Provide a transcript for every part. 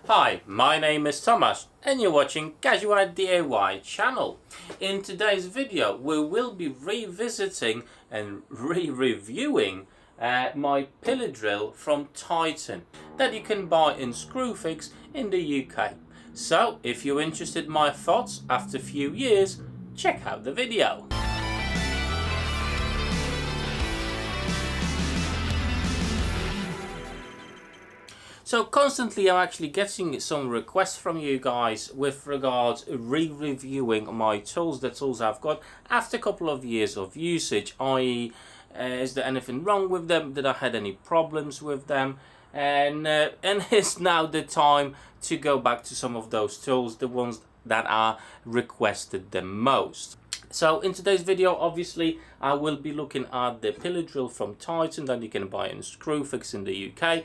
Hi, my name is Thomas and you're watching Casual DIY channel. In today's video we will be revisiting and re-reviewing my pillar drill from Titan that you can buy in Screwfix in the UK. So if you're interested in my thoughts after a few years, check out the video. So constantly I'm actually getting some requests from you guys with regards re-reviewing my tools, the tools I've got after a couple of years of usage, i.e. Is there anything wrong with them, did I had any problems with them, and it's now the time to go back to some of those tools, the ones that are requested the most. So in today's video, obviously, I will be looking at the pillar drill from Titan that you can buy in Screwfix in the UK.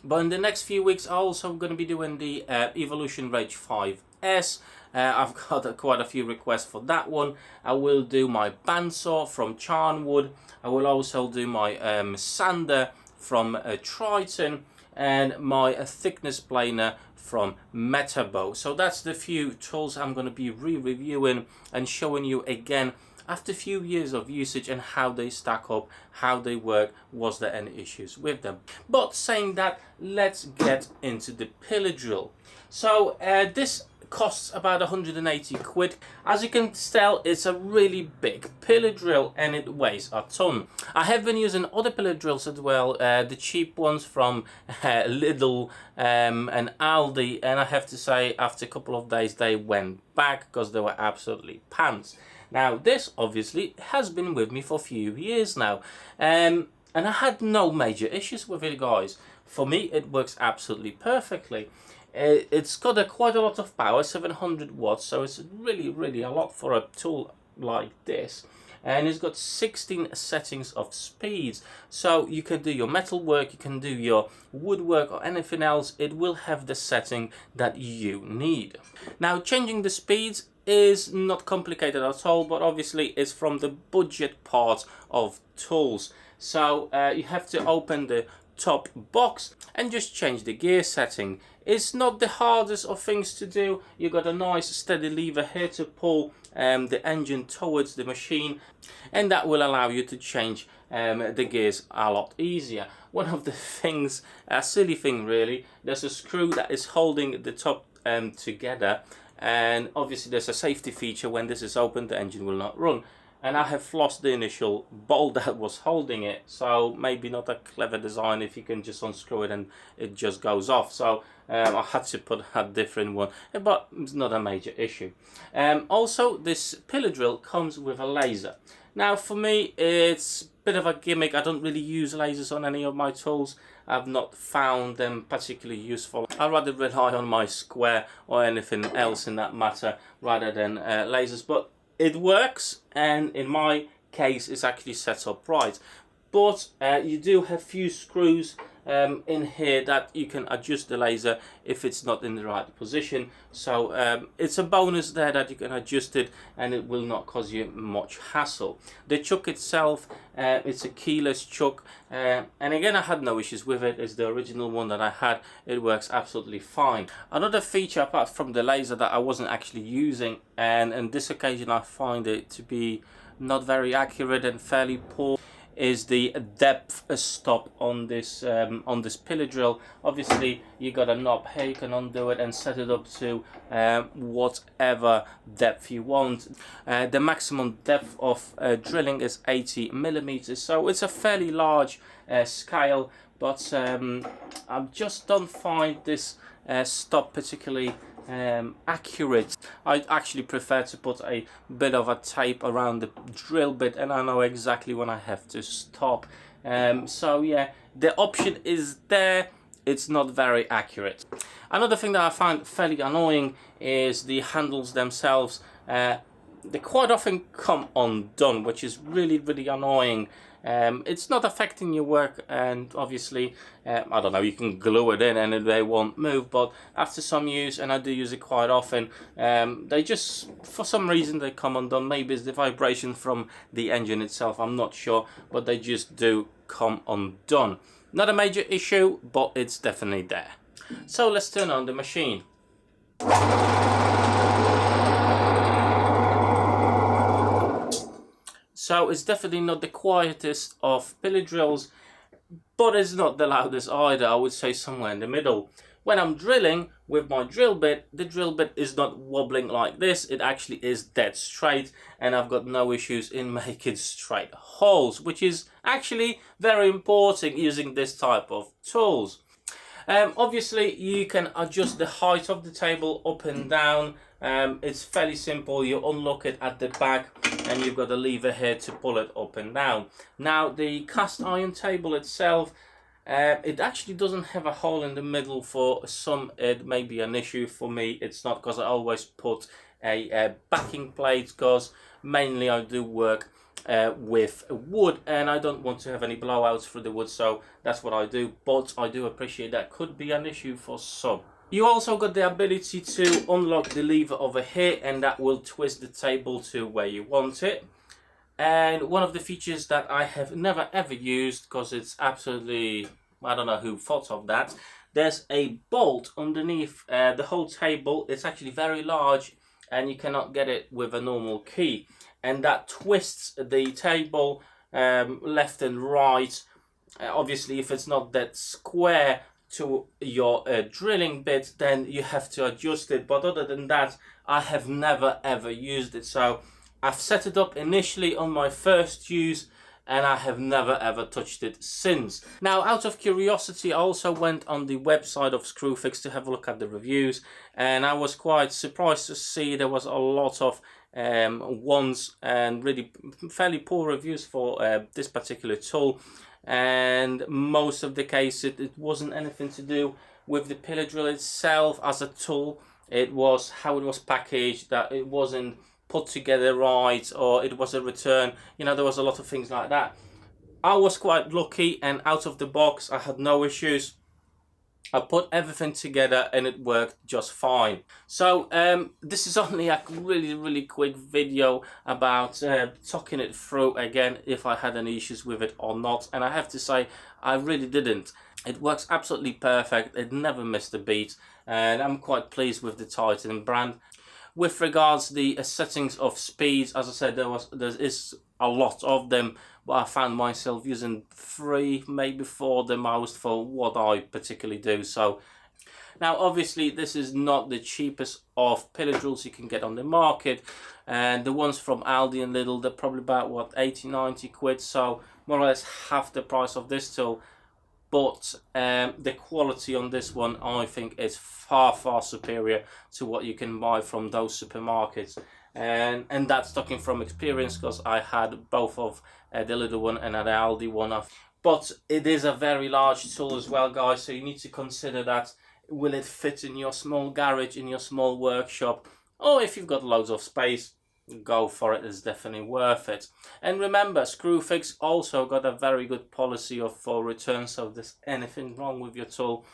But in the next few weeks, I'm also going to be doing the Evolution Rage 5S. I've got quite a few requests for that one. I will do my bandsaw from Charnwood. I will also do my sander from Triton and my thickness planer from Metabo. So that's the few tools I'm going to be re-reviewing and showing you again after a few years of usage and how they stack up, how they work, was there any issues with them. But saying that, let's get into the pillar drill. So this costs about 180 quid. As you can tell, it's a really big pillar drill and it weighs a ton. I have been using other pillar drills as well, the cheap ones from Lidl and Aldi, and I have to say after a couple of days they went back because they were absolutely pants. Now this obviously has been with me for a few years now, and I had no major issues with it, guys. For me it works absolutely perfectly. It's got quite a lot of power, 700 watts, so it's really a lot for a tool like this. And it's got 16 settings of speeds, so you can do your metal work, you can do your woodwork or anything else. It will have the setting that you need. Now changing the speeds is not complicated at all, but obviously it's from the budget part of tools. So you have to open the top box and just change the gear setting. It's not the hardest of things to do. You got a nice steady lever here to pull the engine towards the machine, and that will allow you to change the gears a lot easier. One of the things, a silly thing really, there's a screw that is holding the top together, and obviously there's a safety feature. When this is open, the engine will not run, and I have lost the initial bolt that was holding it, so maybe not a clever design if you can just unscrew it and it just goes off. So I had to put a different one, but it's not a major issue. Also, this pillar drill comes with a laser. Now for me it's a bit of a gimmick. I don't really use lasers on any of my tools. I've not found them particularly useful. I'd rather rely on my square or anything else in that matter rather than lasers, but it works, and in my case it's actually set up right. But you do have few screws in here that you can adjust the laser if it's not in the right position. So it's a bonus there that you can adjust it and it will not cause you much hassle. The chuck itself, it's a keyless chuck, and again I had no issues with it. It's the original one that I had. It works absolutely fine. Another feature apart from the laser that I wasn't actually using, and on this occasion I find it to be not very accurate and fairly poor, is the depth stop on this pillar drill. Obviously you got a knob here, you can undo it and set it up to whatever depth you want. The maximum depth of drilling is 80 millimeters, so it's a fairly large scale, but I just don't find this stop particularly accurate. I actually prefer to put a bit of a tape around the drill bit, and I know exactly when I have to stop. So yeah, the option is there. It's not very accurate. Another thing that I find fairly annoying is the handles themselves. They quite often come undone, which is really annoying. It's not affecting your work, and obviously I don't know, you can glue it in and they won't move, but after some use, and I do use it quite often, they just, for some reason, they come undone. Maybe it's the vibration from the engine itself, I'm not sure, but they just do come undone. Not a major issue, but it's definitely there. So let's turn on the machine. So it's definitely not the quietest of pillar drills, but it's not the loudest either. I would say somewhere in the middle. When I'm drilling with my drill bit, the drill bit is not wobbling like this. It actually is dead straight, and I've got no issues in making straight holes, which is actually very important using this type of tools. Obviously, you can adjust the height of the table up and down. It's fairly simple. You unlock it at the back, and you've got a lever here to pull it up and down. Now, the cast iron table itself, it actually doesn't have a hole in the middle. For some, it may be an issue. For me, it's not, because I always put a backing plate, because mainly I do work with wood, and I don't want to have any blowouts through the wood, so that's what I do. But I do appreciate that could be an issue for some. You also got the ability to unlock the lever over here, and that will twist the table to where you want it. And one of the features that I have never ever used, because it's absolutely, I don't know who thought of that, there's a bolt underneath the whole table. It's actually very large, and you cannot get it with a normal key, and that twists the table left and right. Obviously, if it's not that square to your drilling bit, then you have to adjust it, but other than that, I have never ever used it. So I've set it up initially on my first use, and I have never ever touched it since. Now, out of curiosity, I also went on the website of Screwfix to have a look at the reviews, and I was quite surprised to see there was a lot of ones and really fairly poor reviews for this particular tool. And most of the case, it wasn't anything to do with the pillar drill itself as a tool. It was how it was packaged, that it wasn't put together right, or it was a return. You know, there was a lot of things like that. I was quite lucky, and out of the box I had no issues. I put everything together and it worked just fine. So this is only a really quick video about talking it through again, if I had any issues with it or not. And I have to say, I really didn't. It works absolutely perfect. It never missed a beat, and I'm quite pleased with the Titan brand. With regards to the settings of speeds, as I said, there is a lot of them, but I found myself using 3, maybe 4 the most for what I particularly do. So now, obviously, this is not the cheapest of pillar drills you can get on the market, and the ones from Aldi and Lidl, they're probably about what, 80-90 quid, so more or less half the price of this tool. But the quality on this one, I think, is far superior to what you can buy from those supermarkets. And that's talking from experience, because I had both of the little one and the Aldi one. But it is a very large tool as well, guys, so you need to consider that. Will it fit in your small garage, in your small workshop? Or if you've got loads of space, go for it. It's definitely worth it. And remember, Screwfix also got a very good policy for returns, so if there's anything wrong with your tool,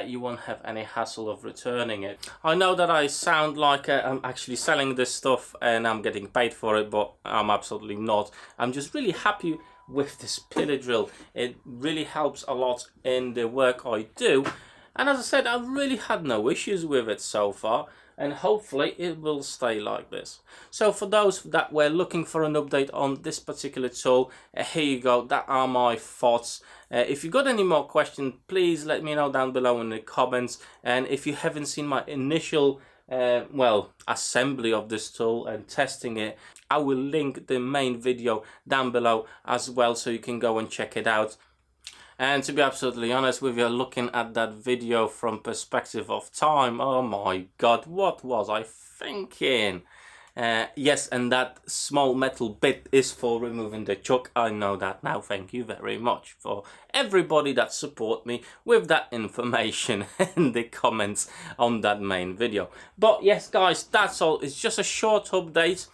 you won't have any hassle of returning it. I know that I sound like I'm actually selling this stuff and I'm getting paid for it, but I'm absolutely not. I'm just really happy with this pillar drill. It really helps a lot in the work I do, and as I said, I've really had no issues with it so far, and hopefully it will stay like this. So for those that were looking for an update on this particular tool, here you go. That are my thoughts. If you got any more questions, please let me know down below in the comments. And if you haven't seen my initial assembly of this tool and testing it, I will link the main video down below as well, so you can go and check it out. And to be absolutely honest with you, looking at that video from perspective of time, oh my god, what was I thinking? Yes, and that small metal bit is for removing the chuck. I know that now. Thank you very much for everybody that support me with that information in the comments on that main video. But yes, guys, that's all. It's just a short update.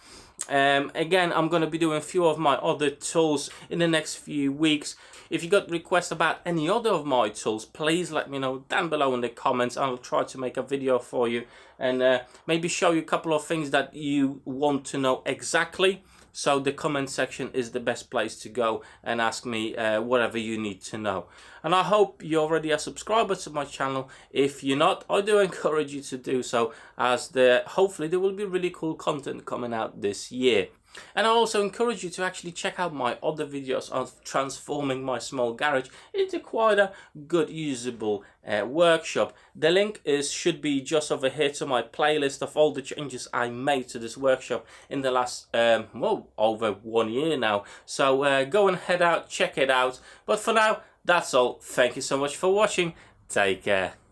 Again, I'm going to be doing a few of my other tools in the next few weeks. If you got requests about any other of my tools, please let me know down below in the comments. I'll try to make a video for you and maybe show you a couple of things that you want to know exactly. So the comment section is the best place to go and ask me whatever you need to know. And I hope you're already a subscriber to my channel. If you're not, I do encourage you to do so, as hopefully there will be really cool content coming out this year. And I also encourage you to actually check out my other videos of transforming my small garage into quite a good usable workshop. The link should be just over here to my playlist of all the changes I made to this workshop in the last well, over 1 year now. So go and head out, check it out. But for now, that's all. Thank you so much for watching. Take care.